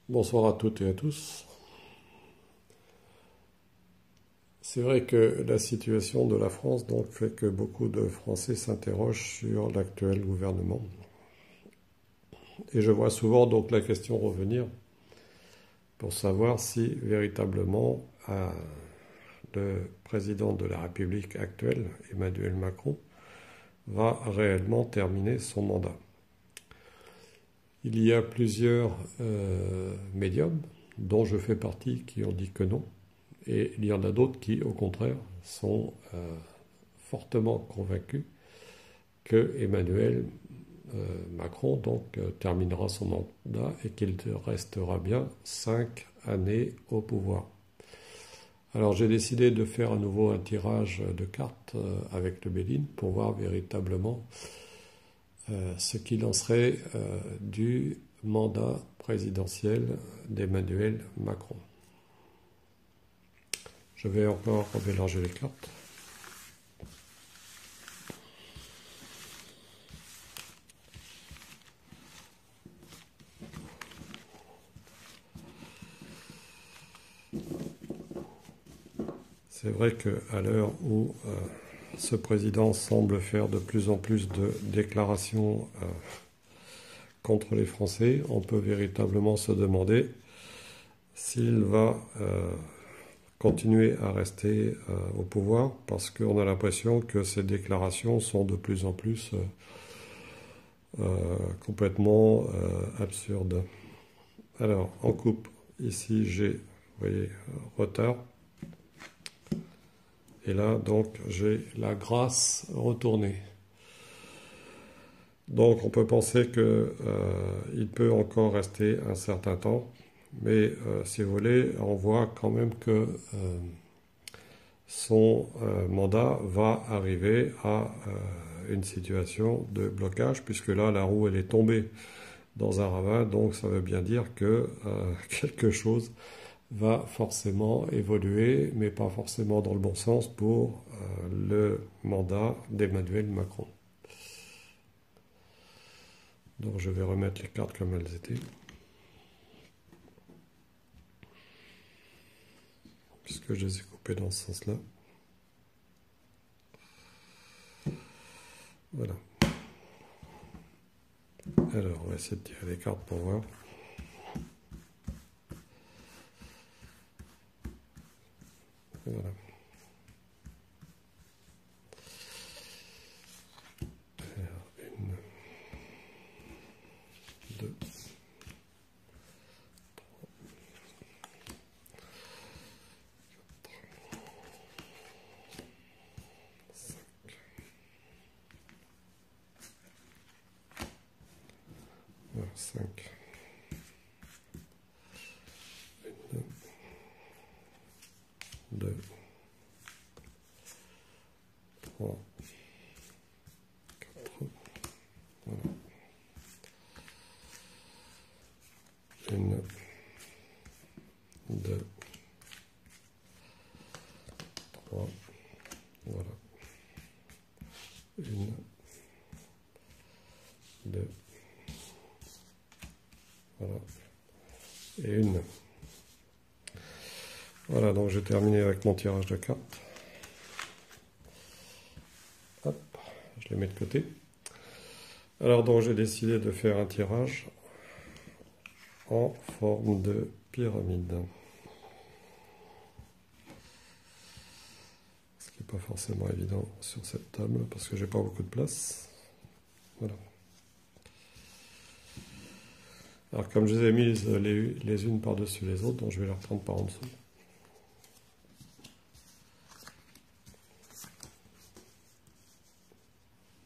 Bonsoir à toutes et à tous. C'est vrai que la situation de la France donc fait que beaucoup de Français s'interrogent sur l'actuel gouvernement. Et je vois souvent donc la question revenir pour savoir si véritablement le président de la République actuel, Emmanuel Macron, va réellement terminer son mandat. Il y a plusieurs médiums, dont je fais partie, qui ont dit que non. Et il y en a d'autres qui, au contraire, sont fortement convaincus que Emmanuel Macron terminera son mandat et qu'il restera bien 5 années au pouvoir. Alors j'ai décidé de faire à nouveau un tirage de cartes avec le Béline pour voir véritablement ce qu'il en serait du mandat présidentiel d'Emmanuel Macron. Je vais encore mélanger les cartes. C'est vrai qu'à l'heure où ce président semble faire de plus en plus de déclarations contre les Français, on peut véritablement se demander s'il va continuer à rester au pouvoir, parce qu'on a l'impression que ces déclarations sont de plus en plus complètement absurdes. Alors, en coupe, ici j'ai, vous voyez, retard. Et là, donc, j'ai la grâce retournée. Donc, on peut penser qu'il peut encore rester un certain temps. Mais si vous voulez, on voit quand même que son mandat va arriver à une situation de blocage, puisque là, la roue, elle est tombée dans un ravin. Donc, ça veut bien dire que quelque chose va forcément évoluer, mais pas forcément dans le bon sens pour le mandat d'Emmanuel Macron. Donc je vais remettre les cartes comme elles étaient, puisque je les ai coupées dans ce sens-là. Voilà. Alors, on va essayer de tirer les cartes pour voir. Voilà. Alors, 1, 2, 5, 1, 2, 3, 4, voilà. 1, 2, 3, voilà. 1, 2, voilà. Et 1. Voilà, donc j'ai terminé avec mon tirage de cartes. Hop, je les mets de côté. Alors donc j'ai décidé de faire un tirage en forme de pyramide. Ce qui n'est pas forcément évident sur cette table parce que j'ai pas beaucoup de place. Voilà. Alors comme je les ai mises les unes par-dessus les autres, donc je vais les reprendre par en dessous.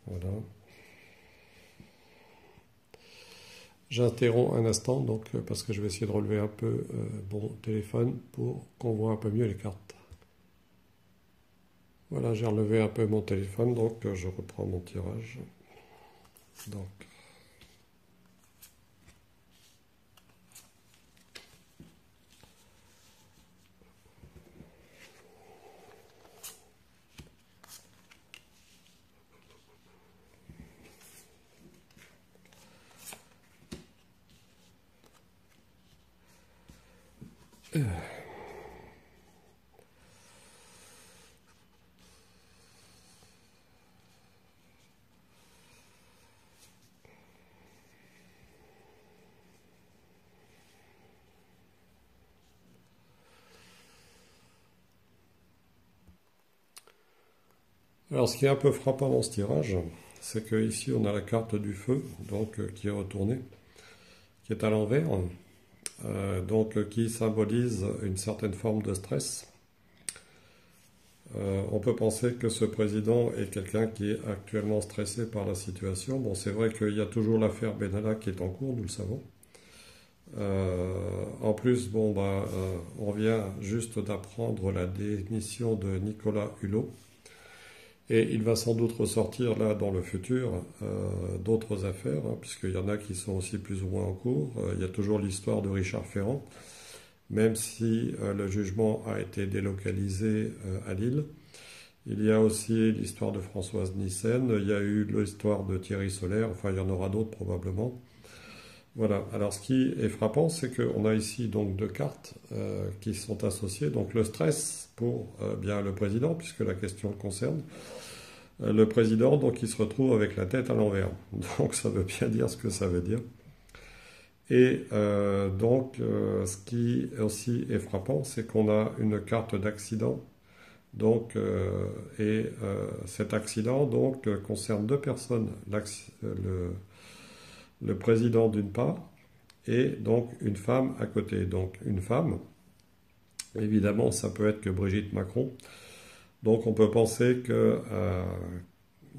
Voilà. J'interromps un instant donc parce que je vais essayer de relever un peu mon téléphone pour qu'on voit un peu mieux les cartes. Voilà, j'ai relevé un peu mon téléphone, donc je reprends mon tirage. Donc, Alors, ce qui est un peu frappant dans ce tirage, c'est que ici on a la carte du feu, donc qui est retournée, qui est à l'envers, donc qui symbolise une certaine forme de stress. On peut penser que ce président est quelqu'un qui est actuellement stressé par la situation. Bon, c'est vrai qu'il y a toujours l'affaire Benalla qui est en cours, nous le savons. En plus, bon, on vient juste d'apprendre la démission de Nicolas Hulot. Et il va sans doute ressortir là dans le futur d'autres affaires, hein, puisqu'il y en a qui sont aussi plus ou moins en cours. Il y a toujours l'histoire de Richard Ferrand, même si le jugement a été délocalisé à Lille. Il y a aussi l'histoire de Françoise Nyssen, il y a eu l'histoire de Thierry Solaire, enfin il y en aura d'autres probablement. Voilà, alors ce qui est frappant, c'est qu'on a ici donc deux cartes qui sont associées. Donc le stress pour bien le président, puisque la question le concerne. Le président, donc il se retrouve avec la tête à l'envers. Donc ça veut bien dire ce que ça veut dire. Et ce qui aussi est frappant, c'est qu'on a une carte d'accident. Donc, cet accident donc concerne deux personnes, le président d'une part et donc une femme à côté. Donc une femme, évidemment, ça peut être que Brigitte Macron. Donc on peut penser que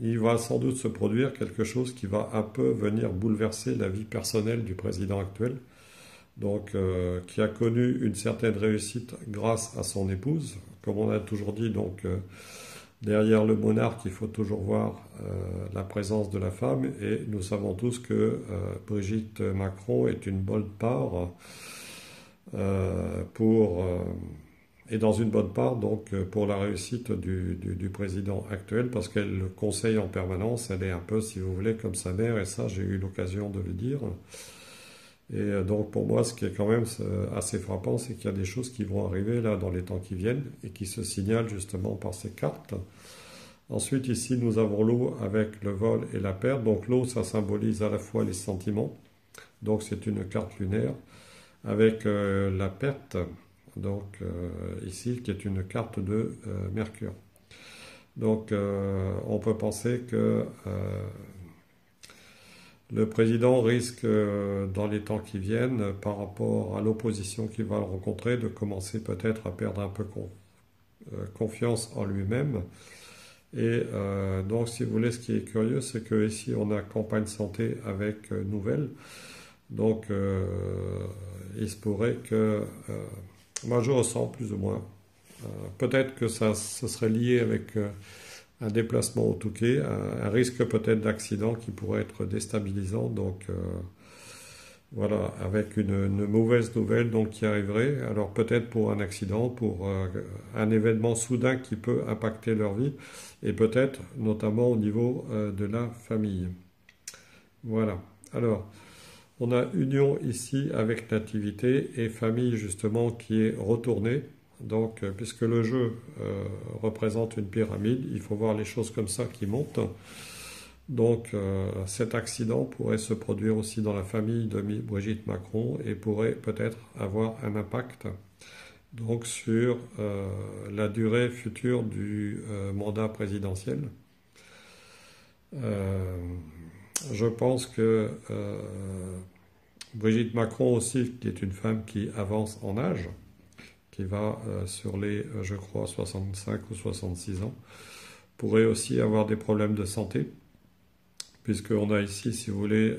il va sans doute se produire quelque chose qui va un peu venir bouleverser la vie personnelle du président actuel, donc qui a connu une certaine réussite grâce à son épouse. Comme on a toujours dit, donc derrière le monarque, il faut toujours voir la présence de la femme, et nous savons tous que Brigitte Macron est une bonne part et dans une bonne part donc pour la réussite du président actuel, parce qu'elle le conseille en permanence. Elle est un peu, si vous voulez, comme sa mère, et ça j'ai eu l'occasion de le dire. Et donc pour moi, ce qui est quand même assez frappant, c'est qu'il y a des choses qui vont arriver là dans les temps qui viennent et qui se signalent justement par ces cartes. Ensuite, ici, nous avons l'eau avec le vol et la perte. Donc l'eau, ça symbolise à la fois les sentiments, donc c'est une carte lunaire, avec la perte, donc ici, qui est une carte de Mercure. Donc on peut penser que le président risque, dans les temps qui viennent, par rapport à l'opposition qu'il va rencontrer, de commencer peut-être à perdre un peu confiance en lui-même. Et donc, si vous voulez, ce qui est curieux, c'est que ici, on a campagne santé avec nouvelles. Donc, il se pourrait que... moi, je ressens plus ou moins. Peut-être que ce serait lié avec un déplacement au Touquet, un risque peut-être d'accident qui pourrait être déstabilisant. Donc, voilà, avec une mauvaise nouvelle donc, qui arriverait. Alors, peut-être pour un accident, pour un événement soudain qui peut impacter leur vie, et peut-être notamment au niveau de la famille. Voilà. Alors, on a union ici avec nativité et famille justement qui est retournée. Donc, puisque le jeu représente une pyramide, il faut voir les choses comme ça qui montent. Donc, cet accident pourrait se produire aussi dans la famille de Brigitte Macron et pourrait peut-être avoir un impact donc sur la durée future du mandat présidentiel. Je pense que Brigitte Macron aussi, qui est une femme qui avance en âge, qui va sur les, je crois, 65 ou 66 ans, pourrait aussi avoir des problèmes de santé, puisqu'on a ici, si vous voulez,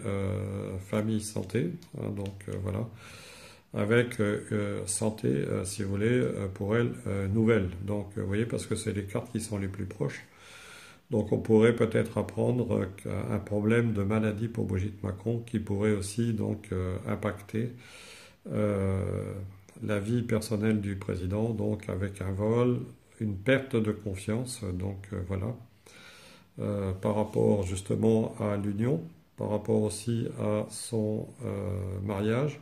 famille santé, hein, donc voilà, avec santé, si vous voulez, pour elle, nouvelle. Donc, vous voyez, parce que c'est les cartes qui sont les plus proches. Donc on pourrait peut-être apprendre un problème de maladie pour Brigitte Macron qui pourrait aussi donc impacter la vie personnelle du président, donc avec un vol, une perte de confiance, donc voilà, par rapport justement à l'union, par rapport aussi à son mariage.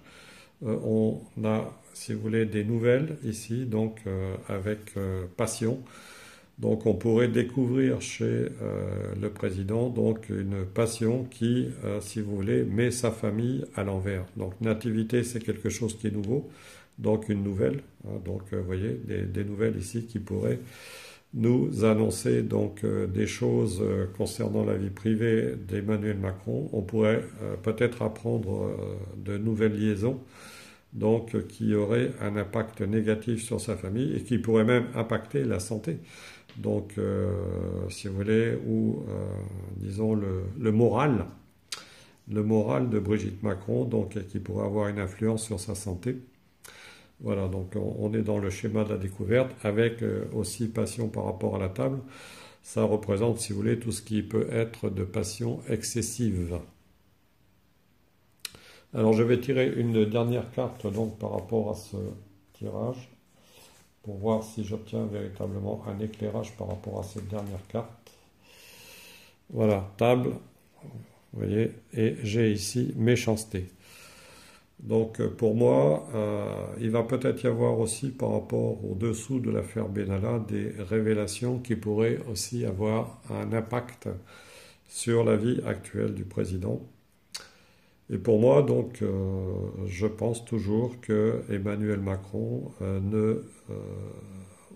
on a, si vous voulez, des nouvelles ici, donc avec passion. Donc on pourrait découvrir chez le président donc une passion qui, si vous voulez, met sa famille à l'envers. Donc nativité, c'est quelque chose qui est nouveau, donc une nouvelle. Hein, donc vous voyez, des nouvelles ici qui pourraient nous annoncer donc des choses concernant la vie privée d'Emmanuel Macron. On pourrait peut-être apprendre de nouvelles liaisons donc qui auraient un impact négatif sur sa famille et qui pourraient même impacter la santé. Donc, si vous voulez, ou disons le moral de Brigitte Macron, donc qui pourrait avoir une influence sur sa santé. Voilà, donc on est dans le schéma de la découverte avec aussi passion par rapport à la table. Ça représente, si vous voulez, tout ce qui peut être de passion excessive. Alors je vais tirer une dernière carte donc par rapport à ce tirage pour voir si j'obtiens véritablement un éclairage par rapport à cette dernière carte. Voilà, table, vous voyez, et j'ai ici méchanceté. Donc pour moi, il va peut-être y avoir aussi par rapport au dessous de l'affaire Benalla des révélations qui pourraient aussi avoir un impact sur la vie actuelle du président. Et pour moi, donc, je pense toujours que Emmanuel Macron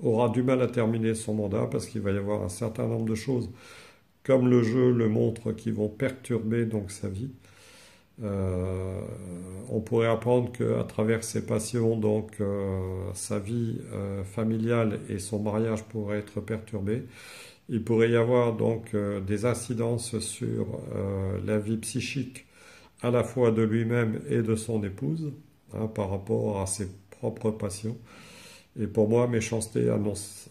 aura du mal à terminer son mandat parce qu'il va y avoir un certain nombre de choses, comme le jeu le montre, qui vont perturber donc sa vie. On pourrait apprendre qu'à travers ses passions, donc sa vie familiale et son mariage pourraient être perturbés. Il pourrait y avoir donc des incidences sur la vie psychique à la fois de lui-même et de son épouse, hein, par rapport à ses propres passions. Et pour moi, méchanceté annonce,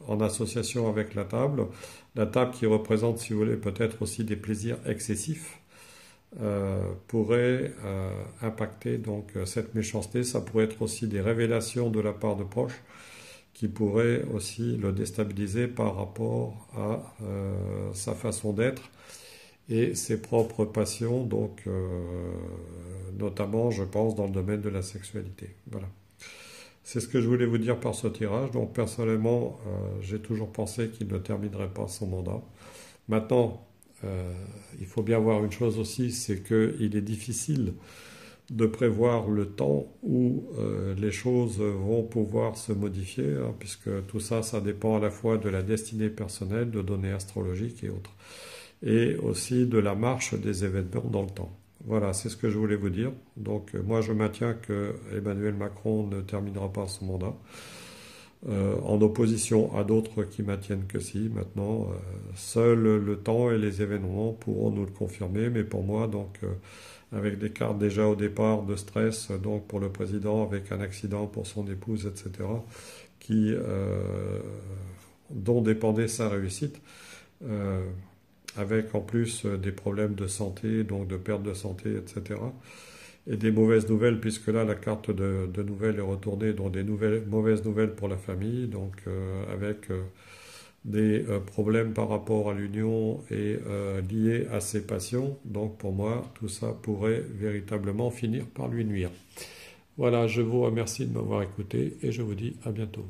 en association avec la table qui représente, si vous voulez, peut-être aussi des plaisirs excessifs, pourrait impacter donc cette méchanceté. Ça pourrait être aussi des révélations de la part de proches qui pourraient aussi le déstabiliser par rapport à sa façon d'être et ses propres passions, donc notamment, je pense, dans le domaine de la sexualité. Voilà. C'est ce que je voulais vous dire par ce tirage. Donc personnellement, j'ai toujours pensé qu'il ne terminerait pas son mandat. Maintenant, il faut bien voir une chose aussi, c'est qu'il est difficile de prévoir le temps où les choses vont pouvoir se modifier, hein, puisque tout ça, ça dépend à la fois de la destinée personnelle, de données astrologiques et autres, et aussi de la marche des événements dans le temps. Voilà, c'est ce que je voulais vous dire. Donc moi je maintiens que Emmanuel Macron ne terminera pas son mandat, en opposition à d'autres qui maintiennent que si. Maintenant, seul le temps et les événements pourront nous le confirmer, mais pour moi, donc, avec des cartes déjà au départ de stress, donc pour le président, avec un accident pour son épouse, etc., qui, dont dépendait sa réussite, avec en plus des problèmes de santé, donc de perte de santé, etc., et des mauvaises nouvelles, puisque là, la carte de nouvelles est retournée, donc des mauvaises nouvelles pour la famille, donc avec des problèmes par rapport à l'union et liés à ses passions. Donc pour moi, tout ça pourrait véritablement finir par lui nuire. Voilà, je vous remercie de m'avoir écouté et je vous dis à bientôt.